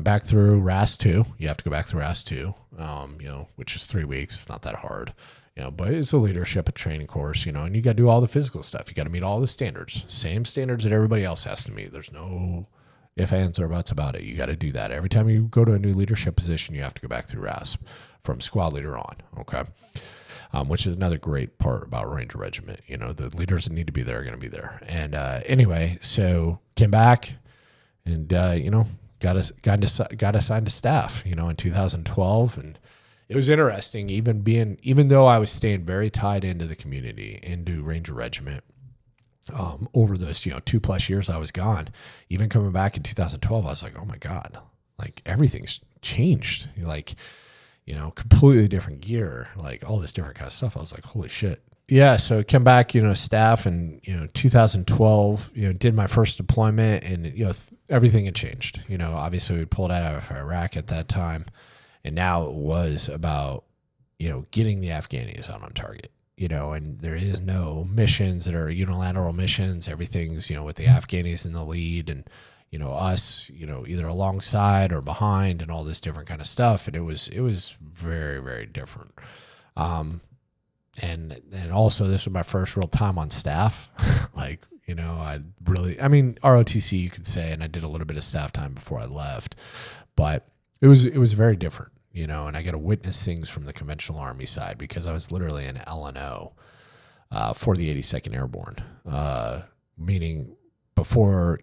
back through RAS-2. You have to go back through RAS-2, which is 3 weeks. It's not that hard, but it's a leadership and training course, and you got to do all the physical stuff. You got to meet all the standards, same standards that everybody else has to meet. There's no if, ands, or buts about it. You got to do that. Every time you go to a new leadership position, you have to go back through RASP from squad leader on, okay? Which is another great part about Ranger Regiment. The leaders that need to be there are going to be there. And anyway, so came back and, got assigned to staff, in 2012. And it was interesting, even though I was staying very tied into the community, into Ranger Regiment, over those, 2+ years I was gone, even coming back in 2012, I was like, oh my God, like everything's changed. Completely different gear, like all this different kind of stuff. I was like, holy shit. Yeah. So I came back, staff, and, 2012, did my first deployment, and, everything had changed. Obviously we pulled out of Iraq at that time, and now it was about, getting the Afghanis out on target. And there is no missions that are unilateral missions. Everything's, with the Afghanis in the lead, and, us, either alongside or behind, and all this different kind of stuff. And it was very, very different. And also this was my first real time on staff. ROTC you could say, and I did a little bit of staff time before I left, but it was very different. And I got to witness things from the conventional Army side, because I was literally an LNO for the 82nd Airborne, meaning before,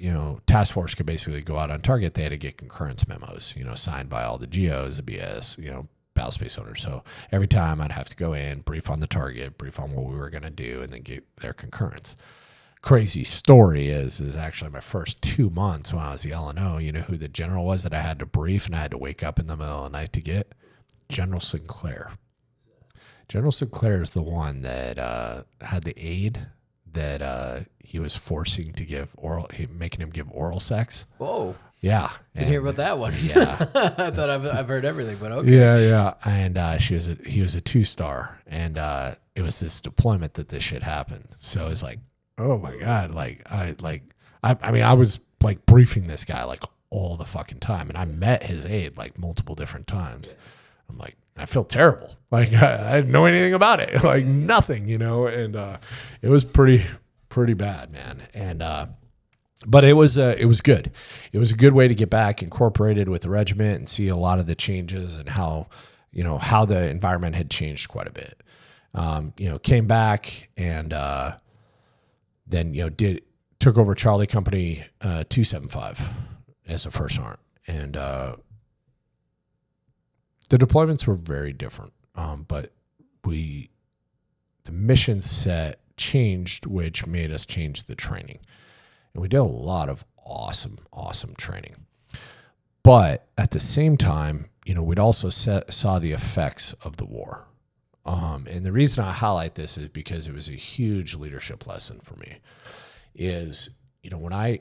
task force could basically go out on target, they had to get concurrence memos, signed by all the GOs, the BS, battle space owners. So every time I'd have to go in, brief on the target, brief on what we were going to do, and then get their concurrence. Crazy story is actually my first 2 months when I was the LNO, who the general was that I had to brief and I had to wake up in the middle of the night to get? General Sinclair. General Sinclair is the one that had the aide that he was forcing to give making him give oral sex. Whoa. Yeah. Didn't hear about that one. Yeah. I thought I've heard everything, but okay. Yeah. And he was a 2-star, and it was this deployment that this shit happened. So it's like, oh my God. I was like briefing this guy like all the fucking time, and I met his aide like multiple different times. I'm like, I feel terrible. Like I didn't know anything about it, like nothing, and it was pretty bad, man. And, but it was good. It was a good way to get back incorporated with the regiment and see a lot of the changes and how the environment had changed quite a bit. Came back and, then, took over Charlie Company 275 as a first sergeant. And the deployments were very different, but the mission set changed, which made us change the training. And we did a lot of awesome training. But at the same time, we'd also saw the effects of the war. And the reason I highlight this is because it was a huge leadership lesson for me. Is, when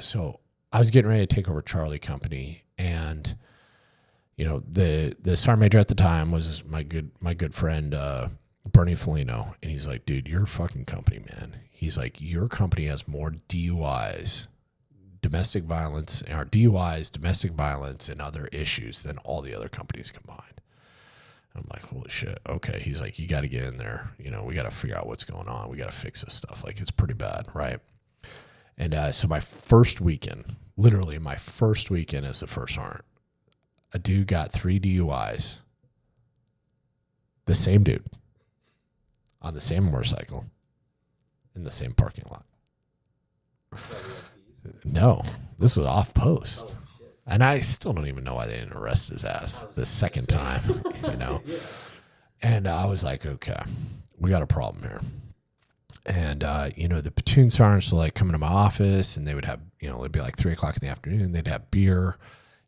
so I was getting ready to take over Charlie Company, and the sergeant major at the time was my good friend Bernie Felino, and he's like, dude, your fucking company, man. He's like, your company has more DUIs, domestic violence, and other issues than all the other companies combined. I'm like, holy shit. Okay. He's like, you got to get in there. We got to figure out what's going on. We got to fix this stuff. Like, it's pretty bad. Right. And so my first weekend, literally my first weekend as the first sergeant, a dude got 3 DUIs. The same dude on the same motorcycle in the same parking lot. No, this was off post. And I still don't even know why they didn't arrest his ass the second time, And I was like, okay, we got a problem here. And, the platoon sergeants would like come into my office, and they would have, it'd be like 3:00 in the afternoon. They'd have beer,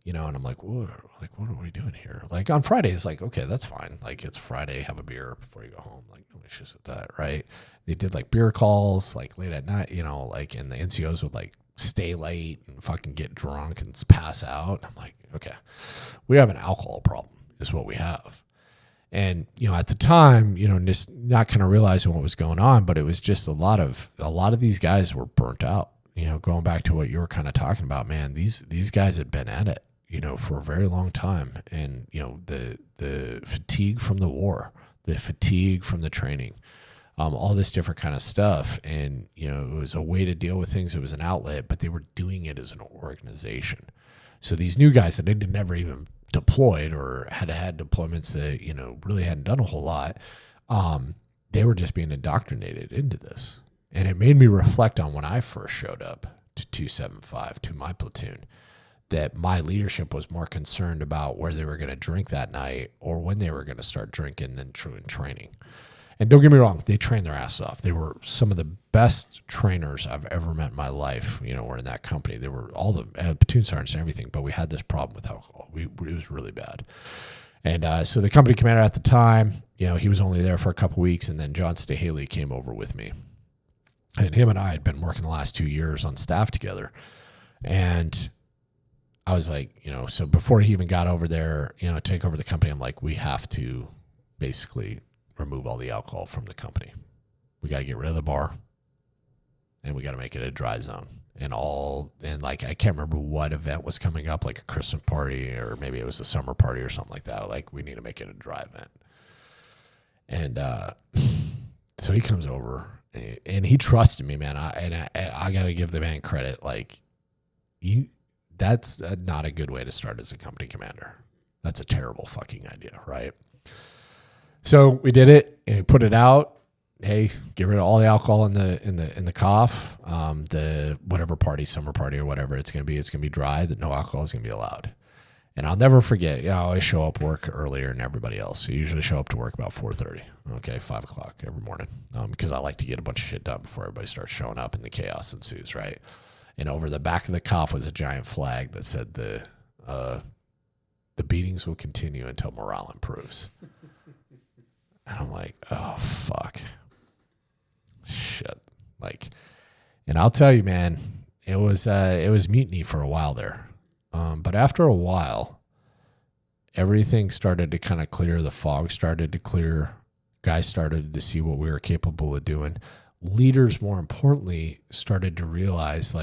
and I'm like, what are we doing here? Like on Fridays, like, okay, that's fine. Like, it's Friday, have a beer before you go home. Like, no issues with that. Right. They did like beer calls, like late at night, and the NCOs would like stay late and fucking get drunk and pass out. I'm like, okay, we have an alcohol problem is what we have. And, at the time, just not kind of realizing what was going on, but it was just a lot of these guys were burnt out, going back to what you were kind of talking about, man, these guys had been at it, for a very long time. And, the fatigue from the war, the fatigue from the training, all this different kind of stuff. And, it was a way to deal with things. It was an outlet, but they were doing it as an organization. So these new guys that had never even deployed or had deployments that, really hadn't done a whole lot, they were just being indoctrinated into this. And it made me reflect on when I first showed up to 275, to my platoon, that my leadership was more concerned about where they were going to drink that night or when they were going to start drinking than training. And don't get me wrong, they trained their ass off. They were some of the best trainers I've ever met in my life, were in that company. They were all the platoon sergeants and everything, but we had this problem with alcohol. It was really bad. And so the company commander at the time, he was only there for a couple weeks, and then John Stahaley came over with me. And him and I had been working the last 2 years on staff together. And I was like, so before he even got over there, take over the company, I'm like, we have to basically remove all the alcohol from the company. We got to get rid of the bar, and we got to make it a dry zone. And I can't remember what event was coming up, like a Christmas party, or maybe it was a summer party or something like that. Like, we need to make it a dry event. And so he comes over, and he trusted me, man. I got to give the man credit. Like, that's not a good way to start as a company commander. That's a terrible fucking idea, right? So we did it, and we put it out. Hey, get rid of all the alcohol in the cough. The whatever party, summer party or whatever it's gonna be dry. That no alcohol is gonna be allowed. And I'll never forget. I always show up work earlier than everybody else. So I usually show up to work about 4:30. Okay, 5 o'clock every morning, because I like to get a bunch of shit done before everybody starts showing up and the chaos ensues, right? And over the back of the cough was a giant flag that said the beatings will continue until morale improves. And I'm like, oh, fuck. Shit. And I'll tell you, man, it was mutiny for a while there. But after a while, everything started to kind of clear. The fog started to clear. Guys started to see what we were capable of doing. Leaders, more importantly, started to realize,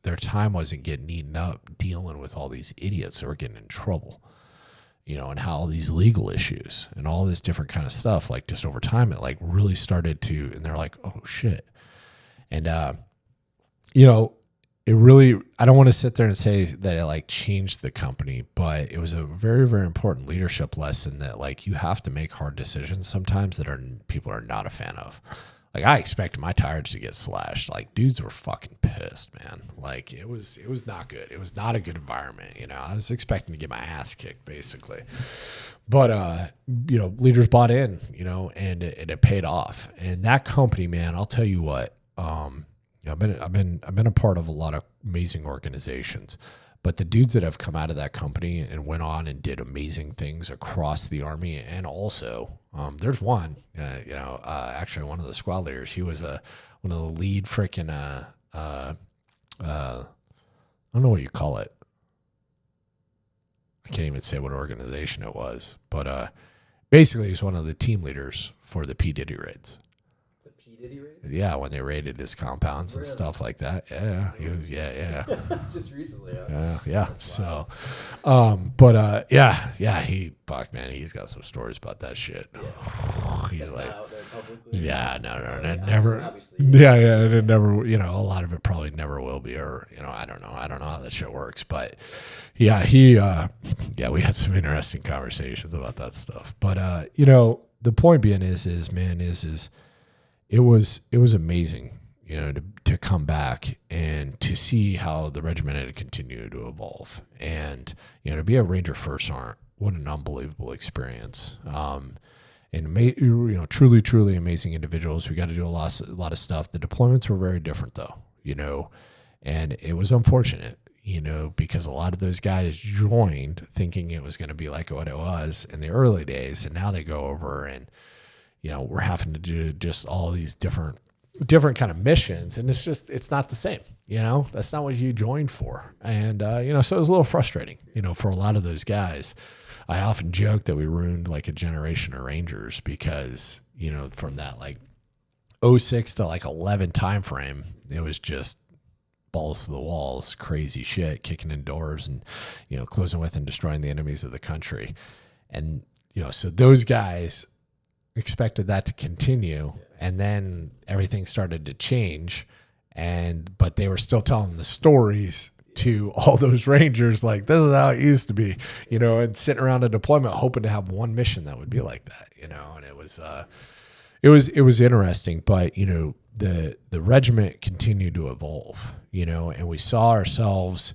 their time wasn't getting eaten up dealing with all these idiots that were getting in trouble. And how all these legal issues and all this different kind of stuff, just over time, it really started to, and they're like, oh shit. And, it really, I don't want to sit there and say that it changed the company, but it was a very, very important leadership lesson that you have to make hard decisions sometimes that people are not a fan of. I expected my tires to get slashed. Dudes were fucking pissed, man. It was not good. It was not a good environment. I was expecting to get my ass kicked, basically. But, leaders bought in, and it paid off. And that company, man, I'll tell you what, I've been a part of a lot of amazing organizations, but the dudes that have come out of that company and went on and did amazing things across the Army, and also, there's one, actually one of the squad leaders. He was one of the lead freaking, I don't know what you call it. I can't even say what organization it was, but basically he's one of the team leaders for the P. Diddy raids. The P. Diddy raids? Yeah, when they raided his compounds and stuff like that. Yeah, he was, yeah. Just recently. Yeah. So, he, fuck, man, he's got some stories about that shit. Yeah. He's That's like, not out there publicly. yeah, no, never. Obviously. Yeah, it never. A lot of it probably never will be, or I don't know how that shit works, but yeah, we had some interesting conversations about that stuff. But the point being is it was amazing, to come back and to see how the regiment had continued to evolve, and to be a Ranger First Sergeant, what an unbelievable experience. And truly amazing individuals. We got to do a lot of stuff. The deployments were very different, though, and it was unfortunate, because a lot of those guys joined thinking it was going to be like what it was in the early days, and now they go over and we're having to do just all these different kind of missions, and it's not the same. That's not what you joined for, and so it was a little frustrating, for a lot of those guys. I often joke that we ruined a generation of Rangers because, from that 06 to 11 time frame, it was just balls to the walls, crazy shit, kicking in doors and, closing with and destroying the enemies of the country. And, so those guys expected that to continue. And then everything started to change. But they were still telling the stories to all those Rangers, like, this is how it used to be, and sitting around a deployment hoping to have one mission that would be like that, and it was interesting. But the regiment continued to evolve, and we saw ourselves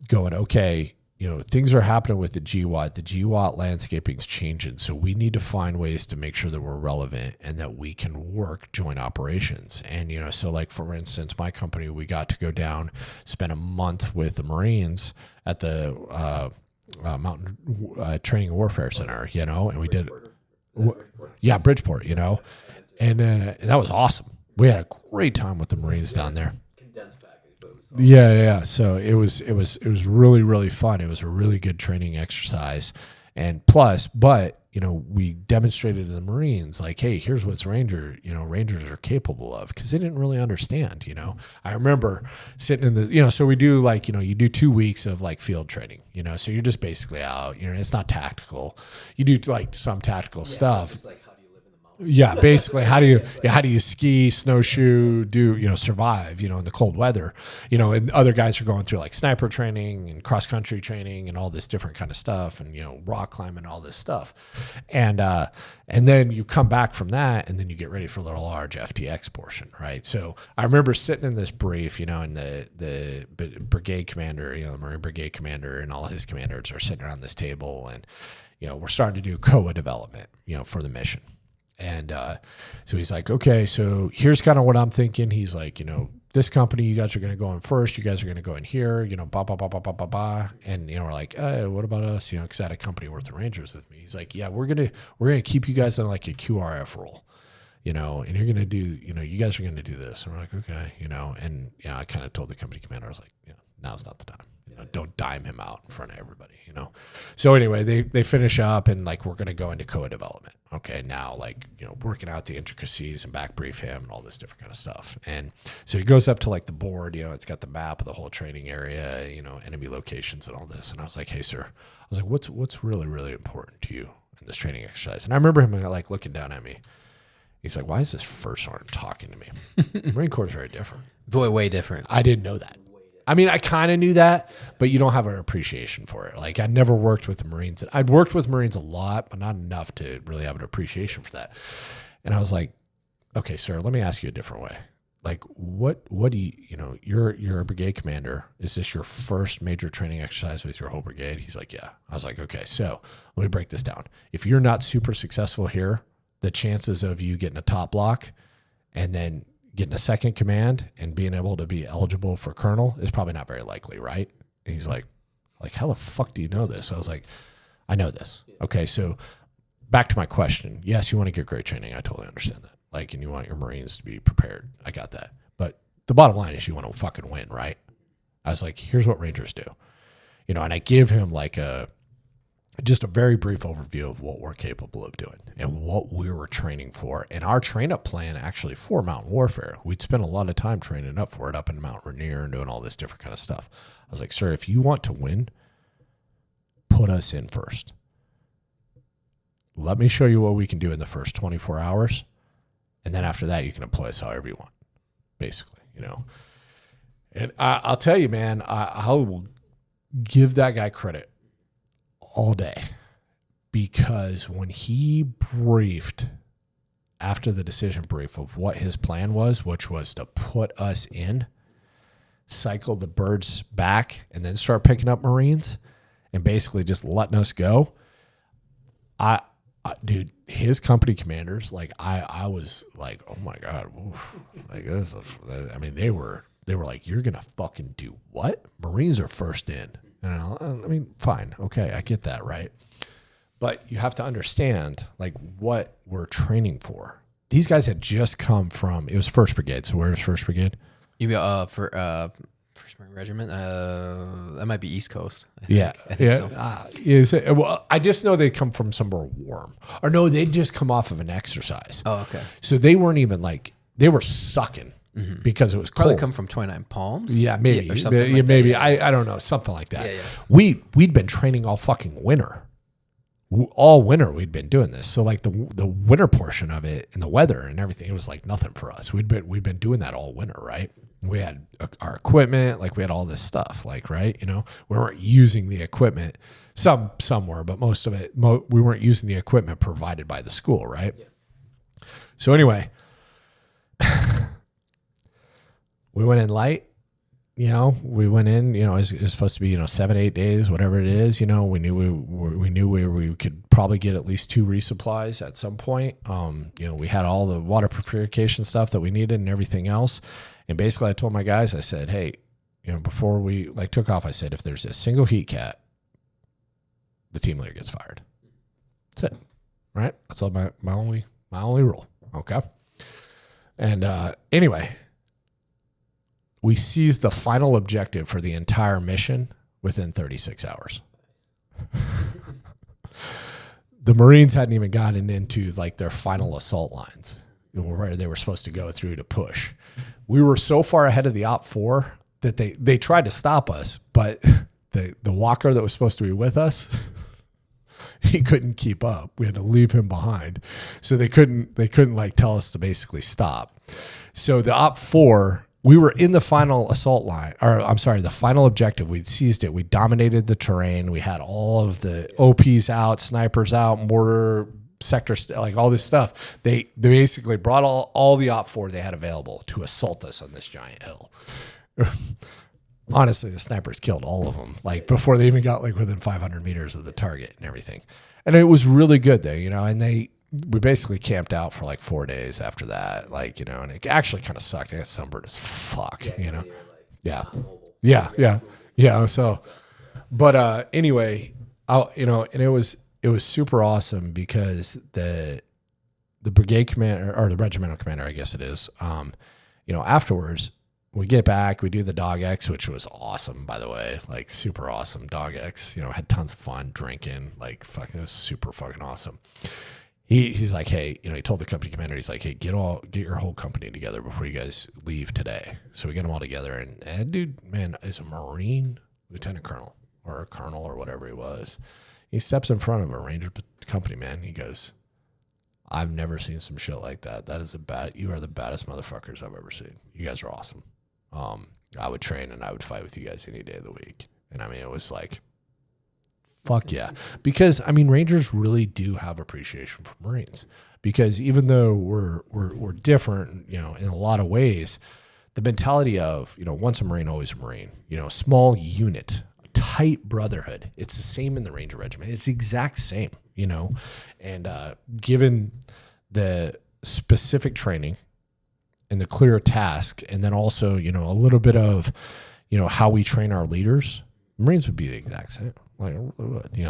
going, okay, things are happening with the GWAT. The GWAT landscaping's changing, so we need to find ways to make sure that we're relevant and that we can work joint operations. And so like for instance, my company, we got to go down, spend a month with the Marines at the Mountain Training and Warfare Center, and we did, Bridgeport, and that was awesome. We had a great time with the Marines down there. Condensed package, but it was Yeah. So it was really, really fun. It was a really good training exercise. And plus, but, we demonstrated to the Marines, like, hey, here's what's Rangers are capable of, because they didn't really understand, I remember sitting in the, so we do like, you do 2 weeks of like field training, so you're just basically out, it's not tactical. You do like some tactical stuff. It's like, how do you live in the mountains? Yeah, basically, how do you ski, snowshoe, survive, in the cold weather, and other guys are going through like sniper training and cross country training and all this different kind of stuff, and rock climbing, all this stuff, and then you come back from that, and then you get ready for the large FTX portion, right? So I remember sitting in this brief, and the brigade commander, the Marine brigade commander, and all his commanders are sitting around this table, and we're starting to do COA development, for the mission. And so he's like, okay, so here's kind of what I'm thinking. He's like, this company, you guys are going to go in first. You guys are going to go in here, ba, ba, ba, ba, ba, ba, ba. And, we're like, what about us? Because I had a company worth of Rangers with me. He's like, yeah, we're going to keep you guys on like a QRF role, and you're going to do, you guys are going to do this. And we're like, okay, and I kind of told the company commander, I was like, now's not the time. Don't dime him out in front of everybody, So anyway, they finish up, and like we're going to go into COA development. Okay, now like working out the intricacies and back brief him and all this different kind of stuff. And so he goes up to like the board, it's got the map of the whole training area, enemy locations and all this. And I was like, hey sir, I was like, what's really, really important to you in this training exercise? And I remember him like looking down at me. He's like, why is this first sergeant talking to me? The Marine Corps is very different. Way different. I didn't know that. I mean, I kind of knew that, but you don't have an appreciation for it. Like, I'd never worked with the Marines. I'd worked with Marines a lot, but not enough to really have an appreciation for that. And I was like, okay, sir, let me ask you a different way. Like, what do you're a brigade commander. Is this your first major training exercise with your whole brigade? He's like, yeah. I was like, okay, so let me break this down. If you're not super successful here, the chances of you getting a top block and then getting a second command and being able to be eligible for colonel is probably not very likely, right? And he's like, how the fuck do you know this? I was like, I know this. Okay, so back to my question. Yes, you want to get great training. I totally understand that. Like, and you want your Marines to be prepared. I got that. But the bottom line is you want to fucking win, right? I was like, here's what Rangers do. And I give him like just a very brief overview of what we're capable of doing and what we were training for. And our train-up plan actually for mountain warfare, we'd spent a lot of time training up for it up in Mount Rainier and doing all this different kind of stuff. I was like, sir, if you want to win, put us in first. Let me show you what we can do in the first 24 hours. And then after that, you can employ us however you want, basically, And I'll tell you, man, I will give that guy credit all day, because when he briefed after the decision brief of what his plan was, which was to put us in, cycle the birds back, and then start picking up Marines and basically just letting us go. Dude, his company commanders, like I was like, oh my God, oof. Like this. I mean, they were like, you're gonna fucking do what? Marines are first in. I mean, fine. Okay. I get that. Right. But you have to understand like what we're training for. These guys had just come from, it was 1st Brigade. So where's 1st Brigade? You got for 1st Marine Regiment? That might be East Coast. I think so. Well, I just know they come from somewhere warm. Or no, they'd just come off of an exercise. Oh, okay. So they weren't even like, they were sucking because it was Probably cold. come from 29 Palms. Yeah, maybe. or something like that. Maybe. I don't know. Something like that. Yeah, yeah. We'd been training all fucking winter. All winter we'd been doing this. So like the winter portion of it and the weather and everything, it was like nothing for us. We'd been doing that all winter, right? We had our equipment, like we had all this stuff, like, right? You know, we weren't using the equipment. Some were, but most of it, we weren't using the equipment provided by the school, right? Yeah. So anyway, we went in light. You know, we went in, you know, it's supposed to be, 7-8 days, whatever it is. You know, we knew we could probably get at least 2 resupplies at some point. We had all the water purification stuff that we needed and everything else. And basically I told my guys, I said, hey, before we took off, I said, if there's a single heat cat, the team leader gets fired. That's it. Right? That's all my only rule. Okay. And anyway, we seized the final objective for the entire mission within 36 hours. The Marines hadn't even gotten into like their final assault lines where they were supposed to go through to push. We were so far ahead of the Op 4 that they tried to stop us, but the walker that was supposed to be with us, he couldn't keep up. We had to leave him behind. So they couldn't like tell us to basically stop. So the Op 4, we were in the final assault line, or I'm sorry, the final objective. We'd seized it. We dominated the terrain. We had all of the OPs out, snipers out, mortar, sector, like all this stuff. They basically brought all the Op 4 they had available to assault us on this giant hill. Honestly, the snipers killed all of them, like before they even got like within 500 meters of the target and everything. And it was really good there, and we basically camped out for like 4 days after that, and it actually kind of sucked. I got sunburned as fuck, Yeah. So, but anyway, and it was super awesome because the brigade commander or the regimental commander, I guess it is, afterwards we get back, we do the dog X, which was awesome, by the way, like super awesome dog X, had tons of fun drinking, like fucking, it was super fucking awesome. He's like, hey, he told the company commander, he's like, hey, get your whole company together before you guys leave today. So we get them all together, and dude, man, is a Marine lieutenant colonel or a colonel or whatever he was. He steps in front of a Ranger company man. He goes, I've never seen some shit like that. You are the baddest motherfuckers I've ever seen. You guys are awesome. I would train and I would fight with you guys any day of the week. And I mean, it was like, fuck yeah. Because I mean, Rangers really do have appreciation for Marines, because even though we're different, in a lot of ways, the mentality of, once a Marine, always a Marine, small unit, tight brotherhood. It's the same in the Ranger Regiment. It's the exact same, and given the specific training and the clear task, and then also, a little bit of, how we train our leaders, Marines would be the exact same, like,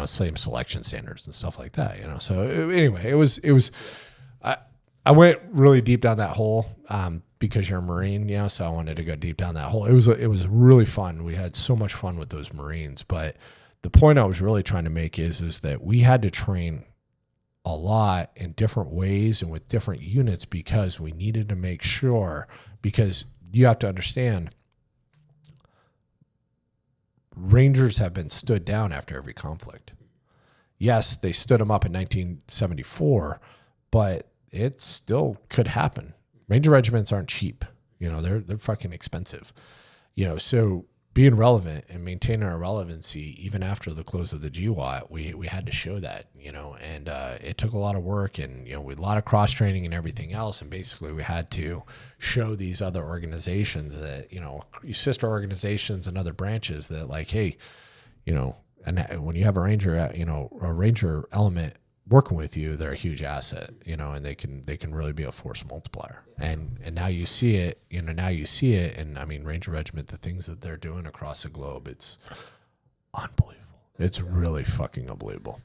same selection standards and stuff like that, So anyway, it was, I went really deep down that hole, because you're a Marine, so I wanted to go deep down that hole. It was really fun. We had so much fun with those Marines, but the point I was really trying to make is that we had to train a lot in different ways and with different units, because we needed to make sure, because you have to understand, Rangers have been stood down after every conflict. Yes, they stood them up in 1974, but it still could happen. Ranger regiments aren't cheap. They're fucking expensive. So being relevant and maintaining our relevancy even after the close of the GWAT, we had to show that, and it took a lot of work, and a lot of cross training and everything else, and basically we had to show these other organizations that, sister organizations and other branches that, like, hey, and when you have a ranger, a ranger element working with you, they're a huge asset, and they can really be a force multiplier. And now you see it, and I mean, Ranger Regiment, the things that they're doing across the globe, it's unbelievable. It's really fucking unbelievable.